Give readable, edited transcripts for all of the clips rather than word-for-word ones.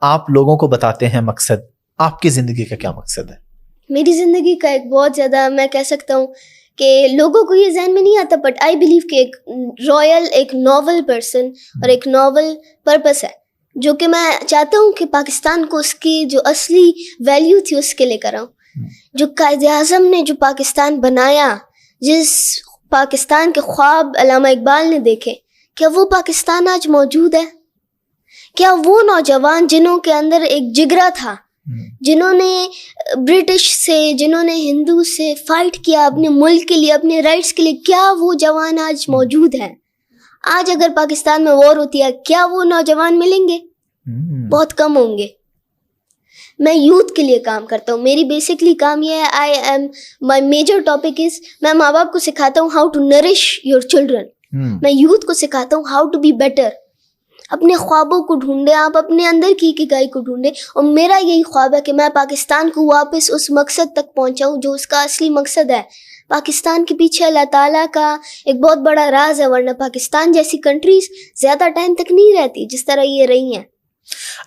آپ لوگوں کو بتاتے ہیں مقصد, آپ کی زندگی کا کیا مقصد ہے؟ میری زندگی کا ایک بہت زیادہ میں کہہ سکتا ہوں کہ لوگوں کو یہ ذہن میں نہیں آتا, بٹ آئی بلیو کہ ایک رائل, ایک ناول پرسن اور ایک ناول پرپس ہے جو کہ میں چاہتا ہوں کہ پاکستان کو اس کی جو اصلی ویلیو تھی اس کے لے کر آؤں. جو قائد اعظم نے جو پاکستان بنایا, جس پاکستان کے خواب علامہ اقبال نے دیکھے, کیا وہ پاکستان آج موجود ہے؟ کیا وہ نوجوان جنہوں کے اندر ایک جگرا تھا, جنہوں نے برٹش سے, جنہوں نے ہندو سے فائٹ کیا اپنے ملک کے لیے, اپنے رائٹس کے لیے, کیا وہ جوان آج موجود ہیں؟ آج اگر پاکستان میں وار ہوتی ہے, کیا وہ نوجوان ملیں گے؟ بہت کم ہوں گے. میں یوتھ کے لیے کام کرتا ہوں. میری بیسکلی کام یہ ہے, مائی میجر ٹاپک از, میں ماں باپ کو سکھاتا ہوں how to nourish your children. میں یوتھ کو سکھاتا ہوں ہاؤ ٹو بی بیٹر. اپنے خوابوں کو ڈھونڈیں, آپ اپنے اندر کی اکیگائی کو ڈھونڈیں. اور میرا یہی خواب ہے کہ میں پاکستان کو واپس اس مقصد تک پہنچاؤں جو اس کا اصلی مقصد ہے. پاکستان کے پیچھے اللہ تعالیٰ کا ایک بہت بڑا راز ہے, ورنہ پاکستان جیسی کنٹریز زیادہ ٹائم تک نہیں رہتی جس طرح یہ رہی ہیں.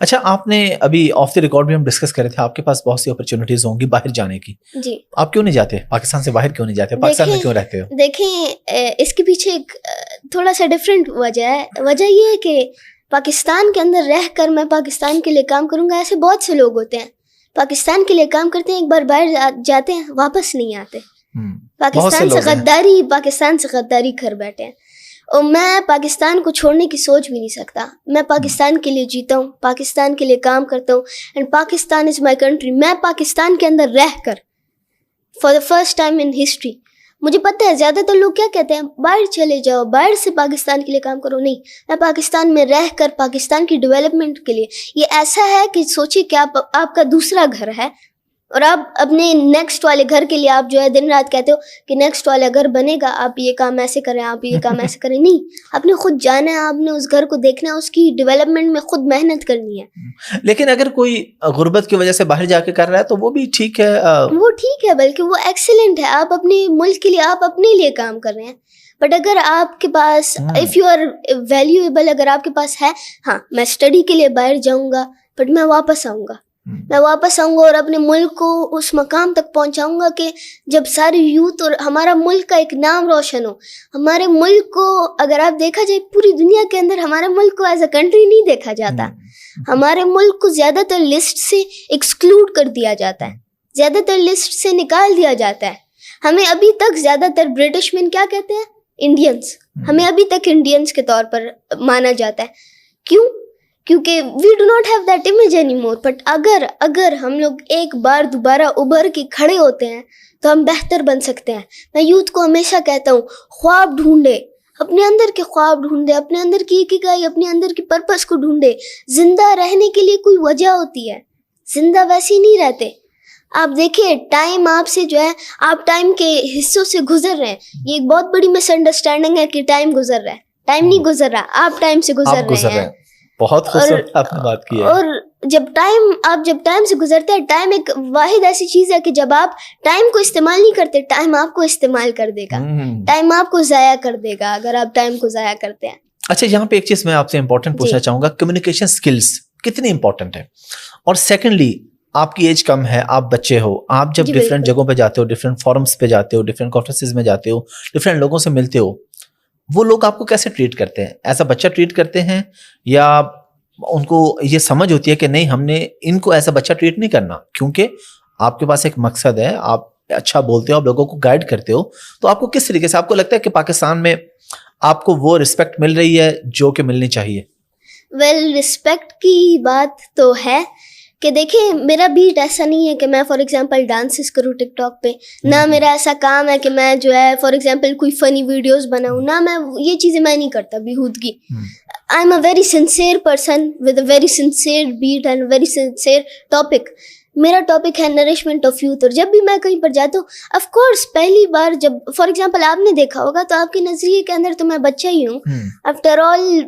اچھا, آپ نے ابھی آف دی ریکارڈ بھی ہم ڈسکس کرے تھے, آپ کے پاس بہت سی اپرچونیٹیز ہوں گی باہر جانے کی. جی. آپ کیوں نہیں جاتے پاکستان سے باہر, کیوں نہیں جاتے پاکستان میں کیوں رہتے ہو؟ دیکھیں, اس کے پیچھے ایک تھوڑا سا ڈفرینٹ وجہ ہے. وجہ یہ ہے کہ پاکستان کے اندر رہ کر میں پاکستان کے لیے کام کروں گا, ایسے بہت سے لوگ ہوتے ہیں پاکستان کے لیے کام کرتے ہیں, ایک بار باہر جاتے ہیں واپس نہیں آتے. پاکستان سے غداری کر بیٹھے ہیں. اور میں پاکستان کو چھوڑنے کی سوچ بھی نہیں سکتا. میں پاکستان کے لیے جیتا ہوں, پاکستان کے لیے کام کرتا ہوں, and Pakistan is my country. میں پاکستان کے اندر رہ کر for the first time in history, مجھے پتہ ہے زیادہ تر لوگ کیا کہتے ہیں, باہر چلے جاؤ, باہر سے پاکستان کے لیے کام کرو. نہیں, میں پاکستان میں رہ کر پاکستان کی ڈیولپمنٹ کے لیے, یہ ایسا ہے کہ سوچیے کہ آپ کا دوسرا گھر ہے, اور آپ اپنے نیکسٹ والے گھر کے لیے آپ جو ہے دن رات کہتے ہو کہ نیکسٹ والا گھر بنے گا, آپ یہ کام ایسے کریں, آپ یہ کام ایسے کریں. نہیں, آپ نے خود جانا ہے, آپ نے اس گھر کو دیکھنا ہے, اس کی ڈیولپمنٹ میں خود محنت کرنی ہے. لیکن اگر کوئی غربت کی وجہ سے باہر جا کے کر رہا ہے تو وہ بھی ٹھیک ہے, وہ ٹھیک ہے, بلکہ وہ ایکسیلنٹ ہے. آپ اپنے ملک کے لیے, آپ اپنے لیے کام کر رہے ہیں. بٹ اگر آپ کے پاس اف یو آر ویلیویبل, اگر آپ کے پاس ہے, ہاں میں اسٹڈی کے لیے باہر جاؤں گا, بٹ میں واپس آؤں گا. میں واپس آؤں گا اور اپنے ملک کو اس مقام تک پہنچاؤں گا کہ جب سارے یوتھ اور ہمارا ملک کا ایک نام روشن ہو. ہمارے ملک کو اگر آپ دیکھا جائے, پوری دنیا کے اندر ہمارے ملک کو ایز اے کنٹری نہیں دیکھا جاتا. ہمارے ملک کو زیادہ تر لسٹ سے ایکسکلوڈ کر دیا جاتا ہے, زیادہ تر لسٹ سے نکال دیا جاتا ہے. ہمیں ابھی تک زیادہ تر برٹش مین کیا کہتے ہیں, انڈینس. ہمیں ابھی تک انڈینس کے طور پر مانا جاتا ہے. کیوں؟ کیونکہ we do not have that image any more. But اگر ہم لوگ ایک بار دوبارہ ابھر کے کھڑے ہوتے ہیں تو ہم بہتر بن سکتے ہیں. میں یوتھ کو ہمیشہ کہتا ہوں, خواب ڈھونڈے, اپنے اندر کے خواب ڈھونڈے, اپنے اندر کی اکیگائی, اپنے اندر کی پرپس کو ڈھونڈے. زندہ رہنے کے لیے کوئی وجہ ہوتی ہے, زندہ ویسے ہی نہیں رہتے. آپ دیکھیے, ٹائم آپ سے جو ہے, آپ ٹائم کے حصوں سے گزر رہے ہیں. یہ ایک بہت بڑی مس انڈرسٹینڈنگ ہے کہ ٹائم گزر رہا ہے. ٹائم نہیں گزر رہا, آپ ٹائم سے گزر رہے ہیں. بہت خوبصورت آپ نے بات کی ہے. اور جب ٹائم سے گزرتے ہیں, ٹائم ایک واحد ایسی چیز ہے کہ جب آپ ٹائم کو استعمال نہیں کرتے, ٹائم آپ کو استعمال کر دے گا, ٹائم آپ کو ضائع کر دے گا اگر آپ ٹائم کو ضائع کرتے ہیں. اچھا, یہاں پہ ایک چیز میں آپ سے امپورٹنٹ پوچھنا چاہوں گا, کمیونیکیشن سکلز کتنی امپورٹنٹ ہے؟ اور سیکنڈلی, آپ کی ایج کم ہے, آپ بچے ہو, آپ جب ڈفرینٹ جگہوں پہ جاتے ہو, ڈفرینٹ فورمز پہ جاتے ہو, ڈفرینٹ کانفرنسز میں جاتے ہو, ڈفرینٹ لوگوں سے ملتے ہو, وہ لوگ آپ کو کیسے ٹریٹ کرتے ہیں؟ ایسا بچہ ٹریٹ کرتے ہیں یا ان کو یہ سمجھ ہوتی ہے کہ نہیں, ہم نے ان کو ایسا بچہ ٹریٹ نہیں کرنا, کیونکہ آپ کے پاس ایک مقصد ہے, آپ اچھا بولتے ہو, آپ لوگوں کو گائیڈ کرتے ہو, تو آپ کو کس طریقے سے آپ کو لگتا ہے کہ پاکستان میں آپ کو وہ رسپیکٹ مل رہی ہے جو کہ ملنی چاہیے؟ ویل, رسپیکٹ کی بات تو ہے کہ دیکھیں, میرا بیٹ ایسا نہیں ہے کہ میں فار ایگزامپل ڈانسز کروں ٹک ٹاک پہ, نہ میرا ایسا کام ہے کہ میں جو ہے فار ایگزامپل کوئی فنی ویڈیوز بناؤں, نہ میں یہ چیزیں میں نہیں کرتا بیہودگی. I am a very sincere person with a very sincere bet and very sincere topic. میرا ٹاپک ہے نرشمنٹ آف یوتھ. اور جب بھی میں کہیں پر جاتا ہوں, آف کورس پہلی بار جب فار ایگزامپل آپ نے دیکھا ہوگا تو آپ کے نظریے کے اندر تو میں بچہ ہی ہوں, آفٹر آل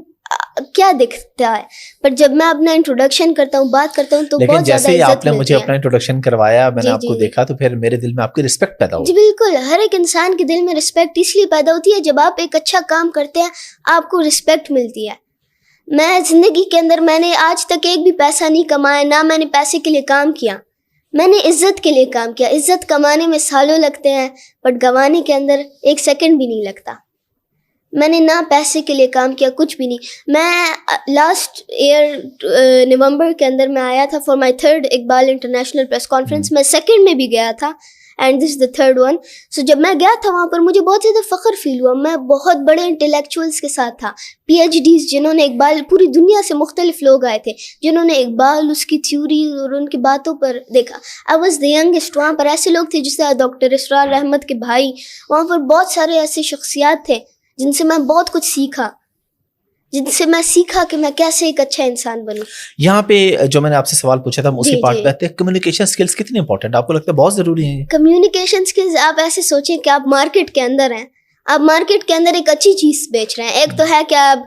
کیا دکھتا ہے. پر جب میں اپنا انٹروڈکشن کرتا ہوں, بات کرتا ہوں, تو بہت زیادہ عزت آپ نے مجھے اپنا انٹروڈکشن کروایا, میں نے آپ کو دیکھا, تو پھر میرے دل میں آپ کی رسپیکٹ پیدا ہوئی. جی بالکل, ہر ایک انسان کے دل میں رسپیکٹ اس لیے پیدا ہوتی ہے جب آپ ایک اچھا کام کرتے ہیں, آپ کو رسپیکٹ ملتی ہے. میں زندگی کے اندر میں نے آج تک ایک بھی پیسہ نہیں کمایا, نہ میں نے پیسے کے لیے کام کیا, میں نے عزت کے لیے کام کیا. عزت کمانے میں سالوں لگتے ہیں بٹ گنوانے کے اندر 1 سیکنڈ بھی نہیں لگتا. میں نے نہ پیسے کے لیے کام کیا, کچھ بھی نہیں. میں لاسٹ ایئر نومبر کے اندر میں آیا تھا for my 3rd Iqbal international press conference. میں 2nd میں بھی گیا تھا and this is the 3rd one. سو جب میں گیا تھا وہاں پر مجھے بہت زیادہ فخر فیل ہوا. میں بہت بڑے انٹلیکچوئلس کے ساتھ تھا, PhDs جنہوں نے اقبال, پوری دنیا سے مختلف لوگ آئے تھے جنہوں نے اقبال, اس کی تھیوری اور ان کی باتوں پر دیکھا. I was the youngest. وہاں پر ایسے لوگ تھے جیسے ڈاکٹر اسرار احمد کے بھائی. وہاں پر بہت سارے ایسے شخصیات تھے جن سے میں بہت کچھ سیکھا, جن سے میں سیکھا کہ میں کیسے ایک اچھا انسان بنوں. یہاں پہ جو میں نے آپ سے سوال پوچھا تھا اسی پارٹ پہ آتے ہیں, کمیونیکیشن سکلز کتنی امپورٹنٹ آپ کو لگتا ہے؟ بہت ضروری ہیں کمیونیکیشن اسکلز. آپ ایسے سوچیں کہ آپ مارکیٹ کے اندر ہیں, آپ مارکیٹ کے اندر ایک اچھی چیز بیچ رہے ہیں. ایک تو ہے کہ آپ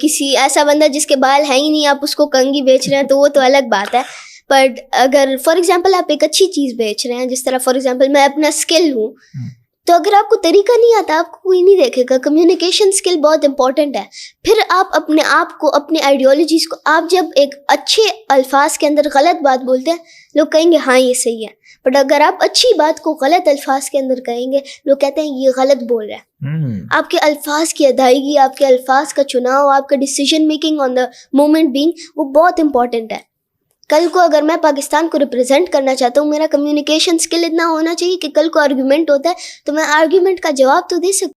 کسی ایسا بندہ جس کے بال ہیں ہی نہیں, آپ اس کو کنگھی بیچ رہے ہیں تو وہ تو الگ بات ہے. بٹ اگر فار ایگزامپل آپ ایک اچھی چیز بیچ رہے ہیں, جس طرح فار ایگزامپل میں اپنا اسکل ہوں, تو اگر آپ کو طریقہ نہیں آتا آپ کو کوئی نہیں دیکھے گا. کمیونیکیشن اسکل بہت امپورٹنٹ ہے. پھر آپ اپنے آپ کو, اپنے آئیڈیالوجیز کو, آپ جب ایک اچھے الفاظ کے اندر غلط بات بولتے ہیں لوگ کہیں گے ہاں یہ صحیح ہے. بٹ اگر آپ اچھی بات کو غلط الفاظ کے اندر کہیں گے لوگ کہتے ہیں یہ غلط بول رہا ہے. آپ کے الفاظ کی ادائیگی, آپ کے الفاظ کا چناؤ, آپ کا decision making on the moment being, وہ بہت امپورٹنٹ ہے. کل کو اگر میں پاکستان کو ریپرزینٹ کرنا چاہتا ہوں, میرا کمیونیکیشن اسکل اتنا ہونا چاہیے کہ کل کو آرگیومنٹ ہوتا ہے تو میں آرگیومنٹ کا جواب تو دے سکوں.